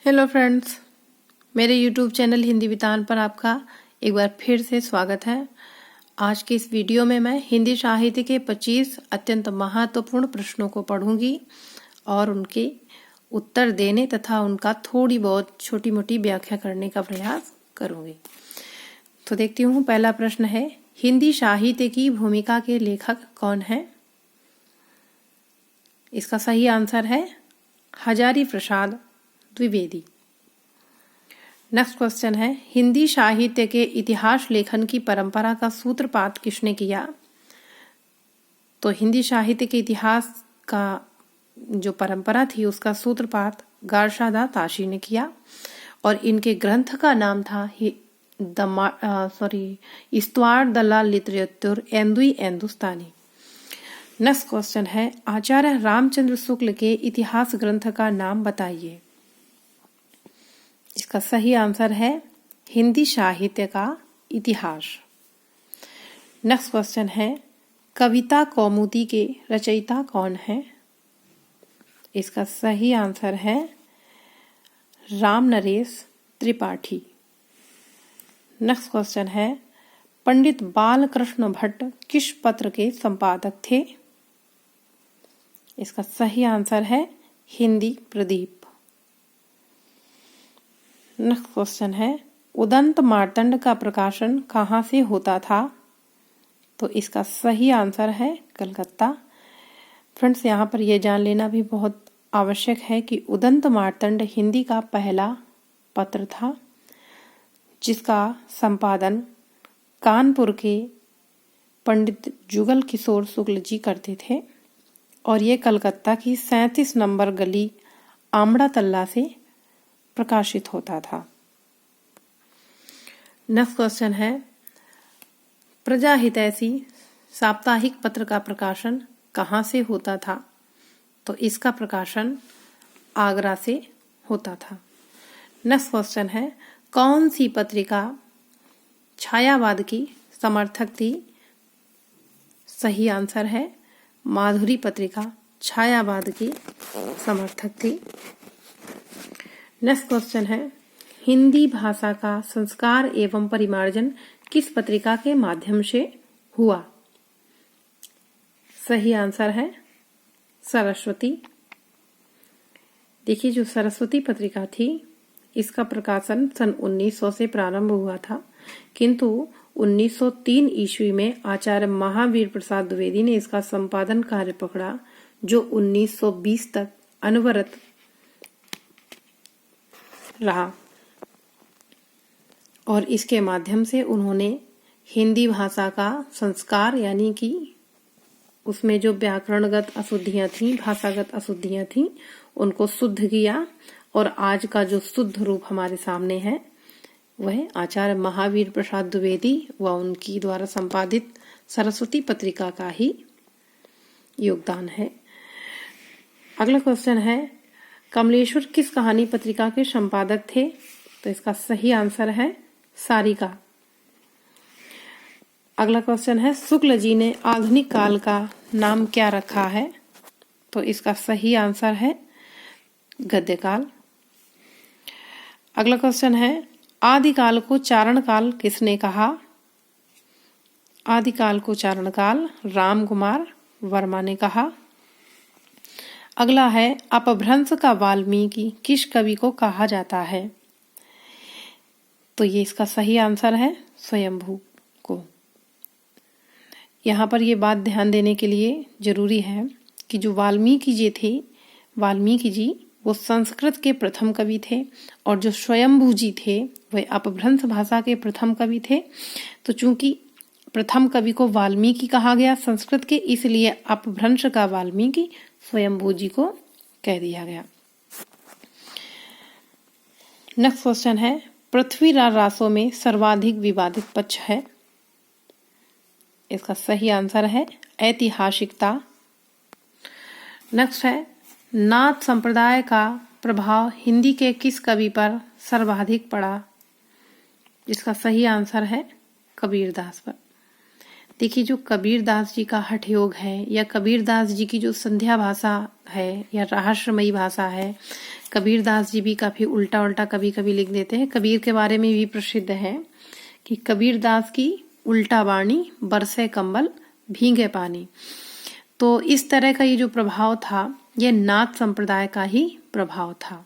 Hello friends, मेरे YouTube channel Hindi वितान पर आपका एक बार फिर से स्वागत है। आज के इस वीडियो में मैं हिंदी साहित्य के 25 अत्यंत महत्वपूर्ण प्रश्नों को पढ़ूंगी और उनके उत्तर देने तथा उनका थोड़ी बहुत छोटी मोटी व्याख्या करने का प्रयास करूंगी। तो देखती हूँ, पहला प्रश्न है, हिंदी साहित्य की भूमिका के लेखक कौन है? इसका सही आंसर है हजारी प्रसाद द्विवेदी। नेक्स्ट क्वेश्चन है, हिंदी साहित्य के इतिहास लेखन की परंपरा का सूत्रपात किसने किया? तो हिंदी साहित्य के इतिहास का जो परंपरा थी उसका सूत्रपात गारशादा ताशी ने किया और इनके ग्रंथ का नाम था इस्तवार दला लिटरेचर एंदुई एंदुस्तानी। नेक्स्ट क्वेश्चन है, आचार्य रामचंद्र शुक्ल के इतिहास ग्रंथ का नाम बताइए। इसका सही आंसर है हिंदी साहित्य का इतिहास। नेक्स्ट क्वेश्चन है, कविता कौमुदी के रचयिता कौन है? इसका सही आंसर है राम नरेश त्रिपाठी। नेक्स्ट क्वेश्चन है, पंडित बालकृष्ण भट्ट किस पत्र के संपादक थे? इसका सही आंसर है हिंदी प्रदीप। नेक्स्ट क्वेश्चन है, उदंत मार्तंड का प्रकाशन कहाँ से होता था? तो इसका सही आंसर है कलकत्ता। फ्रेंड्स, यहाँ पर यह जान लेना भी बहुत आवश्यक है कि उदंत मार्तंड हिंदी का पहला पत्र था जिसका संपादन कानपुर के पंडित जुगल किशोर शुक्ल जी करते थे और ये कलकत्ता की 37 नंबर गली आमड़ा तल्ला से प्रकाशित होता था। नेक्स्ट क्वेश्चन है, प्रजा हितैषी साप्ताहिक पत्र का प्रकाशन कहाँ से होता था? तो इसका प्रकाशन आगरा से होता था। नेक्स्ट क्वेश्चन है, कौन सी पत्रिका छायावाद की समर्थक थी? सही आंसर है माधुरी पत्रिका छायावाद की समर्थक थी। नेक्स्ट क्वेश्चन है, हिंदी भाषा का संस्कार एवं परिमार्जन किस पत्रिका के माध्यम से हुआ? सही आंसर है सरस्वती। देखिए, जो सरस्वती पत्रिका थी इसका प्रकाशन सन 1900 से प्रारंभ हुआ था, किंतु 1903 ईस्वी में आचार्य महावीर प्रसाद द्विवेदी ने इसका संपादन कार्य पकड़ा जो 1920 तक अनवरत रहा और इसके माध्यम से उन्होंने हिंदी भाषा का संस्कार यानी कि उसमें जो व्याकरणगत अशुद्धियां थीं, भाषागत अशुद्धियां थीं, उनको शुद्ध किया और आज का जो शुद्ध रूप हमारे सामने है वह आचार्य महावीर प्रसाद द्विवेदी व उनकी द्वारा संपादित सरस्वती पत्रिका का ही योगदान है। अगला क्वेश्चन है, कमलेश्वर किस कहानी पत्रिका के संपादक थे? तो इसका सही आंसर है सारिका। अगला क्वेश्चन है, शुक्ल जी ने आधुनिक काल का नाम क्या रखा है? तो इसका सही आंसर है गद्यकाल। अगला क्वेश्चन है, आदिकाल को चारण काल किसने कहा? आदिकाल को चारण काल राम कुमार वर्मा ने कहा। अगला है, अपभ्रंश का वाल्मीकि किस कवि को कहा जाता है? तो ये इसका सही आंसर है स्वयंभू को। यहाँ पर ये बात ध्यान देने के लिए जरूरी है कि जो वाल्मीकि जी थे, वाल्मीकि जी वो संस्कृत के प्रथम कवि थे और जो स्वयंभू जी थे वह अपभ्रंश भाषा के प्रथम कवि थे। तो चूंकि प्रथम कवि को वाल्मीकि कहा गया संस्कृत के, इसलिए अपभ्रंश का वाल्मीकि स्वयंभू जी को कह दिया गया। नेक्स्ट क्वेश्चन है, पृथ्वीराज रासो में सर्वाधिक विवादित पक्ष है? इसका सही आंसर है ऐतिहासिकता। नेक्स्ट है, नाथ संप्रदाय का प्रभाव हिंदी के किस कवि पर सर्वाधिक पड़ा? इसका सही आंसर है कबीरदास पर। देखिए, जो कबीरदास जी का हठयोग है या कबीरदास जी की जो संध्या भाषा है या रहस्यमयी भाषा है, कबीरदास जी भी काफी उल्टा उल्टा कभी कभी लिख देते हैं। कबीर के बारे में भी प्रसिद्ध है कि कबीरदास की उल्टा वाणी, बरसे कंबल भीगे पानी। तो इस तरह का ये जो प्रभाव था, ये नाथ संप्रदाय का ही प्रभाव था।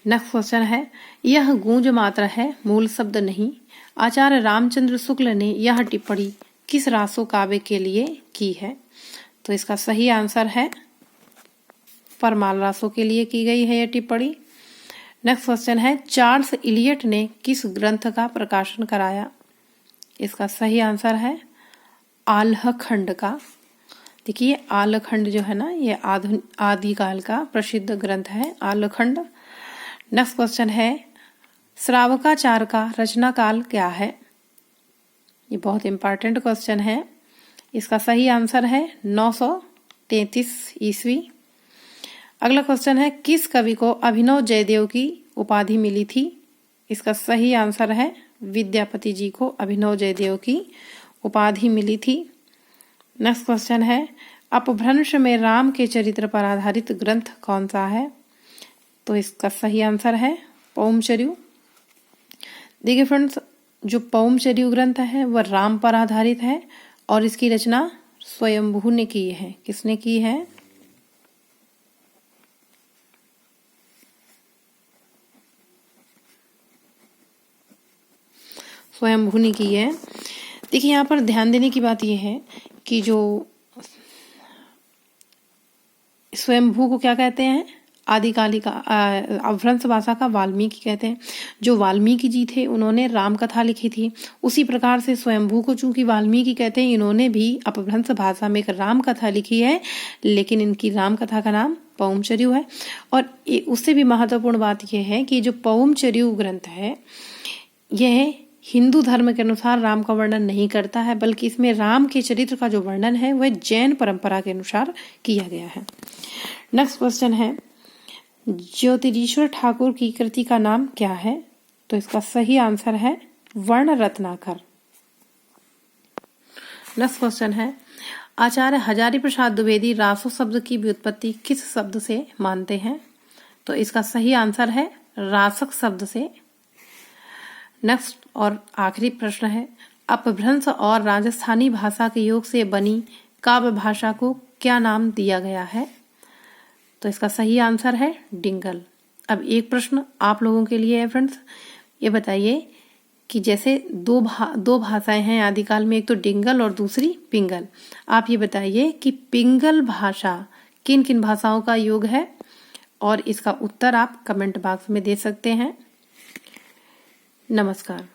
नेक्स्ट क्वेश्चन है, यह गूंज मात्र है, मूल शब्द नहीं। आचार्य रामचंद्र शुक्ल ने यह टिप्पणी किस रासो काव्य के लिए की है? तो इसका सही आंसर है परमाल रासो के लिए की गई है यह टिप्पणी। नेक्स्ट क्वेश्चन है, चार्ल्स इलियट ने किस ग्रंथ का प्रकाशन कराया? इसका सही आंसर है आल्हखंड का। देखिए, आल्हखंड जो है ना, ये आदिकाल का प्रसिद्ध ग्रंथ है, आल्हखंड। नेक्स्ट क्वेश्चन है, श्रावकाचार का रचना काल क्या है? ये बहुत इंपॉर्टेंट क्वेश्चन है। इसका सही आंसर है 933 ईस्वी। अगला क्वेश्चन है, किस कवि को अभिनव जयदेव की उपाधि मिली थी? इसका सही आंसर है विद्यापति जी को अभिनव जयदेव की उपाधि मिली थी। नेक्स्ट क्वेश्चन है, अपभ्रंश में राम के चरित्र पर आधारित ग्रंथ कौन सा है? तो इसका सही आंसर है पौमचर्यु। देखिए फ्रेंड्स, जो पौमचर्यु ग्रंथ है वह राम पर आधारित है और इसकी रचना स्वयंभू ने की है। किसने की है? स्वयंभू ने की है। देखिए, यहाँ पर ध्यान देने की बात यह है कि जो स्वयंभू को क्या कहते हैं? आदिकालिका, अपभ्रंश भाषा का वाल्मीकि कहते हैं। जो वाल्मीकि जी थे उन्होंने राम कथा लिखी थी। उसी प्रकार से स्वयंभू को चूंकि वाल्मीकि कहते हैं, इन्होंने भी अपभ्रंश भाषा में एक राम कथा लिखी है, लेकिन इनकी राम कथा का नाम पौमचर्यु है। और उससे भी महत्वपूर्ण बात यह है कि जो पौमचर्यु ग्रंथ है, यह हिंदू धर्म के अनुसार राम का वर्णन नहीं करता है, बल्कि इसमें राम के चरित्र का जो वर्णन है वह जैन परंपरा के अनुसार किया गया है। नेक्स्ट क्वेश्चन है, ज्योतिरीश्वर ठाकुर की कृति का नाम क्या है? तो इसका सही आंसर है वर्ण रत्नाकर। नेक्स्ट क्वेश्चन है, आचार्य हजारी प्रसाद द्विवेदी रासो शब्द की व्युत्पत्ति किस शब्द से मानते हैं? तो इसका सही आंसर है रासक शब्द से। नेक्स्ट और आखिरी प्रश्न है, अपभ्रंश और राजस्थानी भाषा के योग से बनी काव्य भाषा को क्या नाम दिया गया है? तो इसका सही आंसर है डिंगल। अब एक प्रश्न आप लोगों के लिए है फ्रेंड्स, ये बताइए कि जैसे दो भाषाएं हैं आदिकाल में, एक तो डिंगल और दूसरी पिंगल। आप ये बताइए कि पिंगल भाषा किन किन भाषाओं का योग है, और इसका उत्तर आप कमेंट बॉक्स में दे सकते हैं। नमस्कार।